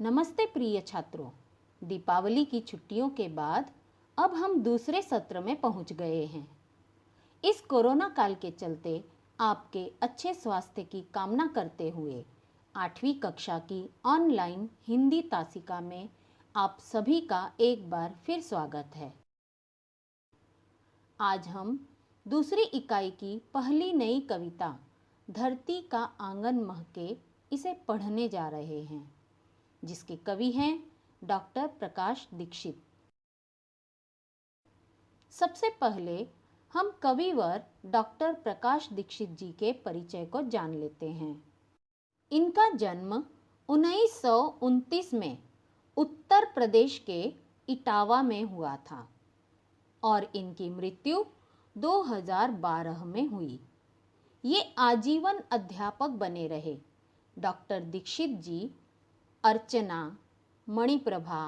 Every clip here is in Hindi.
नमस्ते प्रिय छात्रों। दीपावली की छुट्टियों के बाद अब हम दूसरे सत्र में पहुंच गए हैं। इस कोरोना काल के चलते आपके अच्छे स्वास्थ्य की कामना करते हुए 8वीं कक्षा की ऑनलाइन हिंदी तासिका में आप सभी का एक बार फिर स्वागत है। आज हम दूसरी इकाई की पहली नई कविता धरती का आंगन महके इसे पढ़ने जा रहे हैं, जिसके कवि हैं डॉक्टर प्रकाश दीक्षित। सबसे पहले हम कविवर डॉक्टर प्रकाश दीक्षित जी के परिचय को जान लेते हैं। इनका जन्म 1929 में उत्तर प्रदेश के इटावा में हुआ था और इनकी मृत्यु 2012 में हुई। ये आजीवन अध्यापक बने रहे। डॉक्टर दीक्षित जी अर्चना, मणिप्रभा,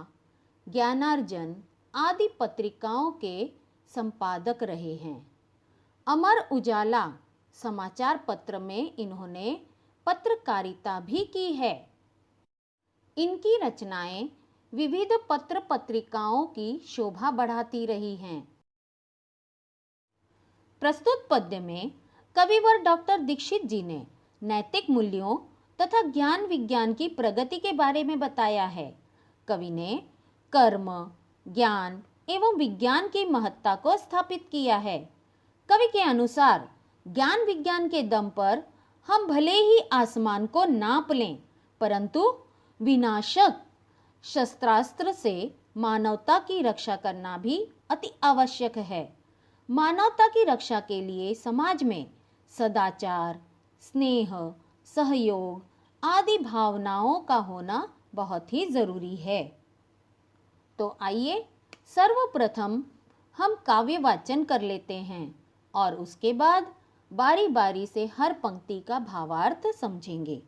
ज्ञानार्जन आदि पत्रिकाओं के संपादक रहे हैं। अमर उजाला समाचार पत्र में इन्होंने पत्रकारिता भी की है। इनकी रचनाएं विविध पत्र पत्रिकाओं की शोभा बढ़ाती रही हैं। प्रस्तुत पद्य में कविवर डॉक्टर दीक्षित जी ने नैतिक मूल्यों तथा ज्ञान विज्ञान की प्रगति के बारे में बताया है। कवि ने कर्म, ज्ञान एवं विज्ञान की महत्ता को स्थापित किया है। कवि के अनुसार ज्ञान विज्ञान के दम पर हम भले ही आसमान को नाप लें, परंतु विनाशक शस्त्रास्त्र से मानवता की रक्षा करना भी अति आवश्यक है। मानवता की रक्षा के लिए समाज में सदाचार, स्नेह, सहयोग आदि भावनाओं का होना बहुत ही जरूरी है। तो आइए सर्वप्रथम हम काव्य वाचन कर लेते हैं और उसके बाद बारी बारी से हर पंक्ति का भावार्थ समझेंगे।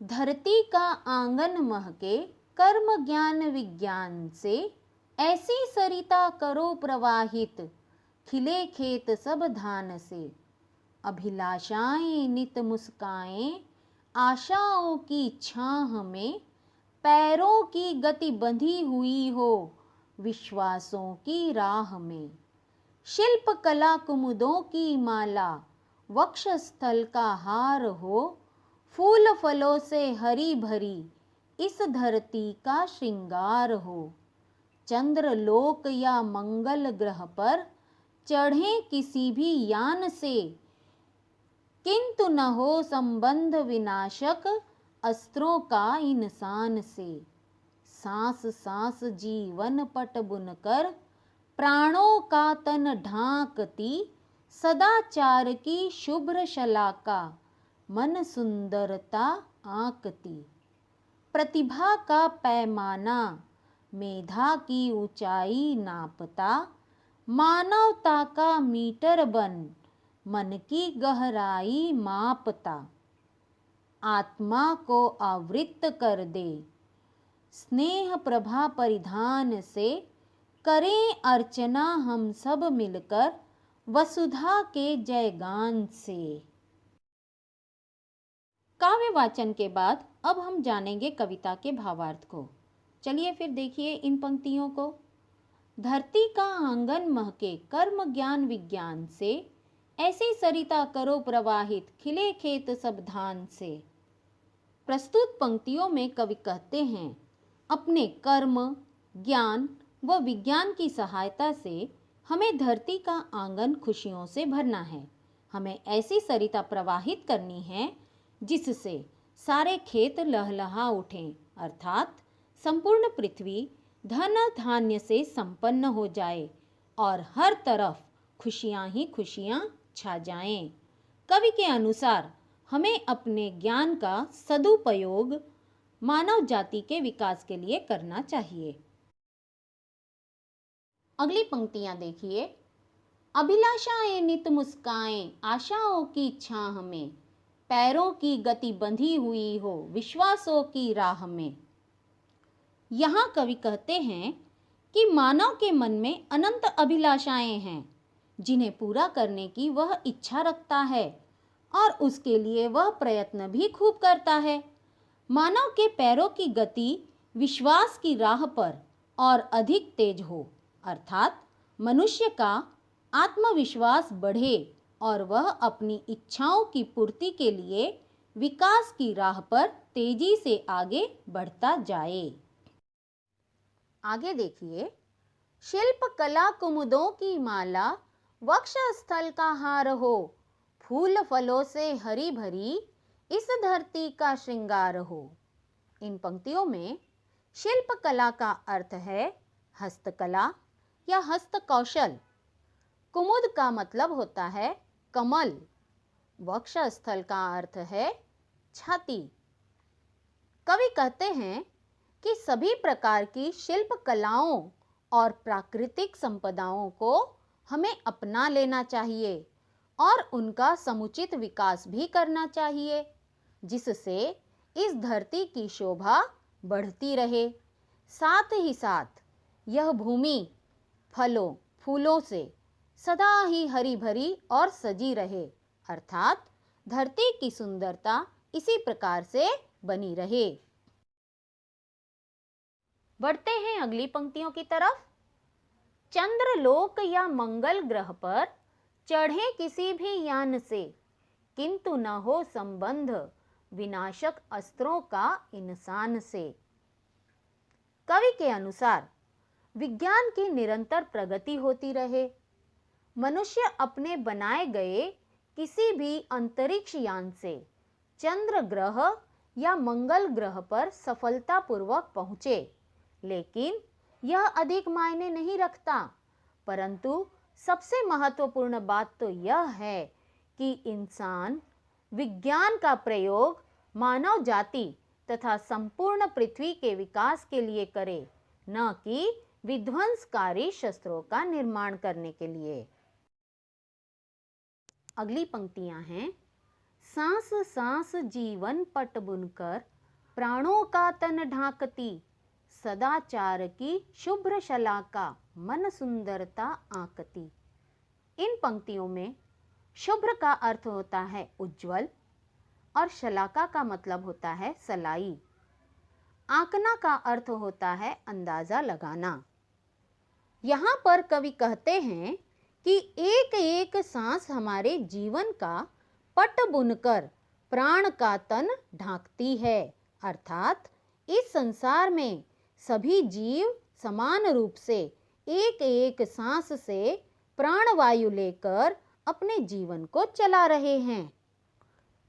धरती का आंगन महके कर्म ज्ञान विज्ञान से, ऐसी सरिता करो प्रवाहित खिले खेत सब धान से। अभिलाषाएं नित मुस्काएं आशाओं की छाह में, पैरों की गति बंधी हुई हो विश्वासों की राह में। शिल्प कला कुमुदों की माला वक्षस्थल का हार हो, फूल फलों से हरी भरी इस धरती का श्रृंगार हो। चंद्रलोक या मंगल ग्रह पर चढ़े किसी भी यान से, किंतु न हो संबंध विनाशक अस्त्रों का इंसान से। सांस सांस जीवन पट बुनकर प्राणों का तन ढांकती, सदाचार की शुभ्र शलाका मन सुंदरता आंकती। प्रतिभा का पैमाना मेधा की ऊंचाई नापता, मानवता का मीटर बन मन की गहराई मापता। आत्मा को आवृत कर दे स्नेह प्रभा परिधान से, करें अर्चना हम सब मिलकर वसुधा के जयगान से। काव्य वाचन के बाद अब हम जानेंगे कविता के भावार्थ को। चलिए फिर देखिए इन पंक्तियों को। धरती का आंगन महके कर्म ज्ञान विज्ञान से, ऐसी सरिता करो प्रवाहित खिले खेत सब धान से। प्रस्तुत पंक्तियों में कवि कहते हैं, अपने कर्म, ज्ञान व विज्ञान की सहायता से हमें धरती का आंगन खुशियों से भरना है। हमें ऐसी सरिता प्रवाहित करनी है जिससे सारे खेत लहलहा उठें, अर्थात संपूर्ण पृथ्वी धन धान्य से संपन्न हो जाए और हर तरफ खुशियां ही खुशियां छा जाएं। कवि के अनुसार हमें अपने ज्ञान का सदुपयोग मानव जाति के विकास के लिए करना चाहिए। अगली पंक्तियां देखिए। अभिलाषाएं नित मुस्काएं आशाओं की छाह में, पैरों की गति बंधी हुई हो विश्वासों की राह में। यहाँ कवि कहते हैं कि मानव के मन में अनंत अभिलाषाएं हैं जिन्हें पूरा करने की वह इच्छा रखता है, और उसके लिए वह प्रयत्न भी खूब करता है। मानव के पैरों की गति विश्वास की राह पर और अधिक तेज हो, अर्थात मनुष्य का आत्मविश्वास बढ़े और वह अपनी इच्छाओं की पूर्ति के लिए विकास की राह पर तेजी से आगे बढ़ता जाए। आगे देखिए, शिल्प कला कुमुदों की माला, वक्ष स्थल का हार हो, फूल फलों से हरी भरी इस धरती का श्रृंगार हो। इन पंक्तियों में शिल्प कला का अर्थ है हस्तकला या हस्त कौशल। कुमुद का मतलब होता है कमल। वक्ष स्थल का अर्थ है छाती। कवि कहते हैं कि सभी प्रकार की शिल्प कलाओं और प्राकृतिक संपदाओं को हमें अपना लेना चाहिए और उनका समुचित विकास भी करना चाहिए, जिससे इस धरती की शोभा बढ़ती रहे। साथ ही साथ यह भूमि फलों फूलों से सदा ही हरी भरी और सजी रहे, अर्थात धरती की सुंदरता इसी प्रकार से बनी रहे। बढ़ते हैं अगली पंक्तियों की तरफ। चंद्रलोक या मंगल ग्रह पर चढ़े किसी भी यान से, किंतु न हो संबंध विनाशक अस्त्रों का इंसान से। कवि के अनुसार विज्ञान की निरंतर प्रगति होती रहे, मनुष्य अपने बनाए गए किसी भी अंतरिक्ष यान से चंद्र ग्रह या मंगल ग्रह पर सफलतापूर्वक पहुंचे, लेकिन यह अधिक मायने नहीं रखता, परंतु सबसे महत्वपूर्ण बात तो यह है कि इंसान विज्ञान का प्रयोग मानव जाति तथा संपूर्ण पृथ्वी के विकास के लिए करे, न कि विध्वंसकारी शस्त्रों का निर्माण करने के लिए। अगली पंक्तियां हैं, सांस सांस जीवन पट बुनकर प्राणों का तन ढांकती, सदाचार की शुभ्र शलाका मन सुंदरता आंकती। इन पंक्तियों में शुभ्र का अर्थ होता है उज्जवल और शलाका का मतलब होता है सलाई। आंकना का अर्थ होता है अंदाजा लगाना। यहाँ पर कवि कहते हैं कि एक एक सांस हमारे जीवन का पट बुनकर प्राण का तन ढांकती है, अर्थात इस संसार में सभी जीव समान रूप से एक एक सांस से प्राणवायु लेकर अपने जीवन को चला रहे हैं।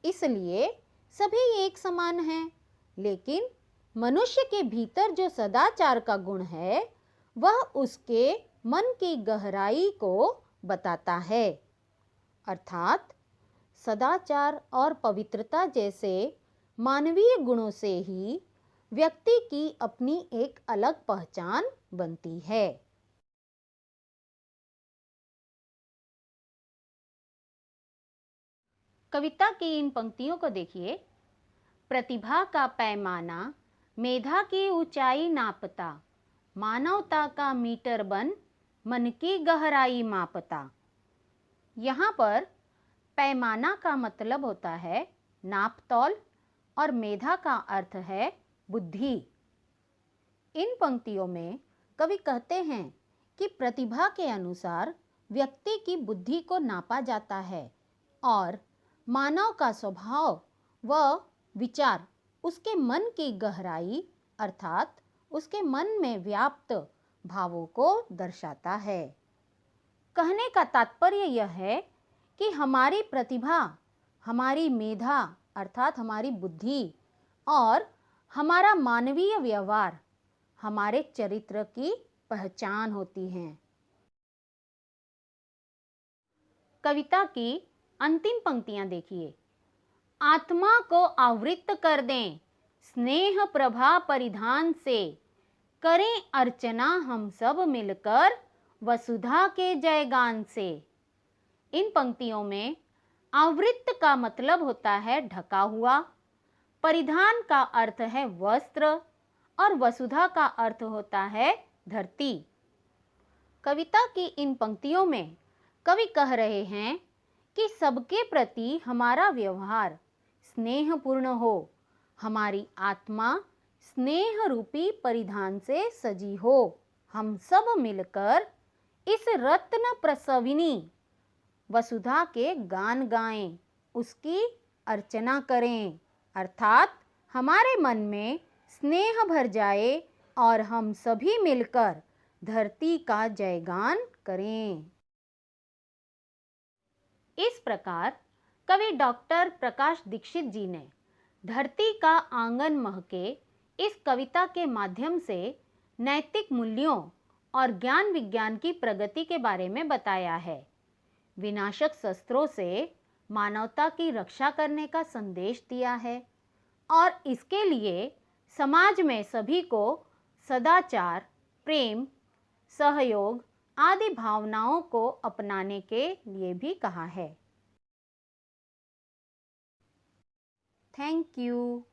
इसलिए सभी एक समान हैं, लेकिन मनुष्य के भीतर जो सदाचार का गुण है वह उसके मन की गहराई को बताता है, अर्थात सदाचार और पवित्रता जैसे मानवीय गुणों से ही व्यक्ति की अपनी एक अलग पहचान बनती है। कविता की इन पंक्तियों को देखिए। प्रतिभा का पैमाना मेधा की ऊंचाई नापता, मानवता का मीटर बन मन की गहराई मापता। यहाँ पर पैमाना का मतलब होता है नापतौल और मेधा का अर्थ है बुद्धि। इन पंक्तियों में कवि कहते हैं कि प्रतिभा के अनुसार व्यक्ति की बुद्धि को नापा जाता है और मानव का स्वभाव व विचार उसके मन की गहराई अर्थात उसके मन में व्याप्त भावों को दर्शाता है। कहने का तात्पर्य यह है कि हमारी प्रतिभा, हमारी मेधा अर्थात हमारी बुद्धि और हमारा मानवीय व्यवहार हमारे चरित्र की पहचान होती हैं। कविता की अंतिम पंक्तियां देखिए। आत्मा को आवृत कर दें स्नेह प्रभा परिधान से, करें अर्चना हम सब मिलकर वसुधा के जयगान से। इन पंक्तियों में आवृत का मतलब होता है ढका हुआ, परिधान का अर्थ है वस्त्र और वसुधा का अर्थ होता है धरती। कविता की इन पंक्तियों में कवि कह रहे हैं कि सबके प्रति हमारा व्यवहार स्नेहपूर्ण हो, हमारी आत्मा स्नेह रूपी परिधान से सजी हो। हम सब मिलकर इस रत्न प्रसविनी वसुधा के गान गाएं, उसकी अर्चना करें, अर्थात हमारे मन में स्नेह भर जाए और हम सभी मिलकर धरती का जयगान करें। इस प्रकार कवि डॉक्टर प्रकाश दीक्षित जी ने धरती का आंगन महके इस कविता के माध्यम से नैतिक मूल्यों और ज्ञान विज्ञान की प्रगति के बारे में बताया है। विनाशक शस्त्रों से मानवता की रक्षा करने का संदेश दिया है और इसके लिए समाज में सभी को सदाचार, प्रेम, सहयोग आदि भावनाओं को अपनाने के लिए भी कहा है। Thank you.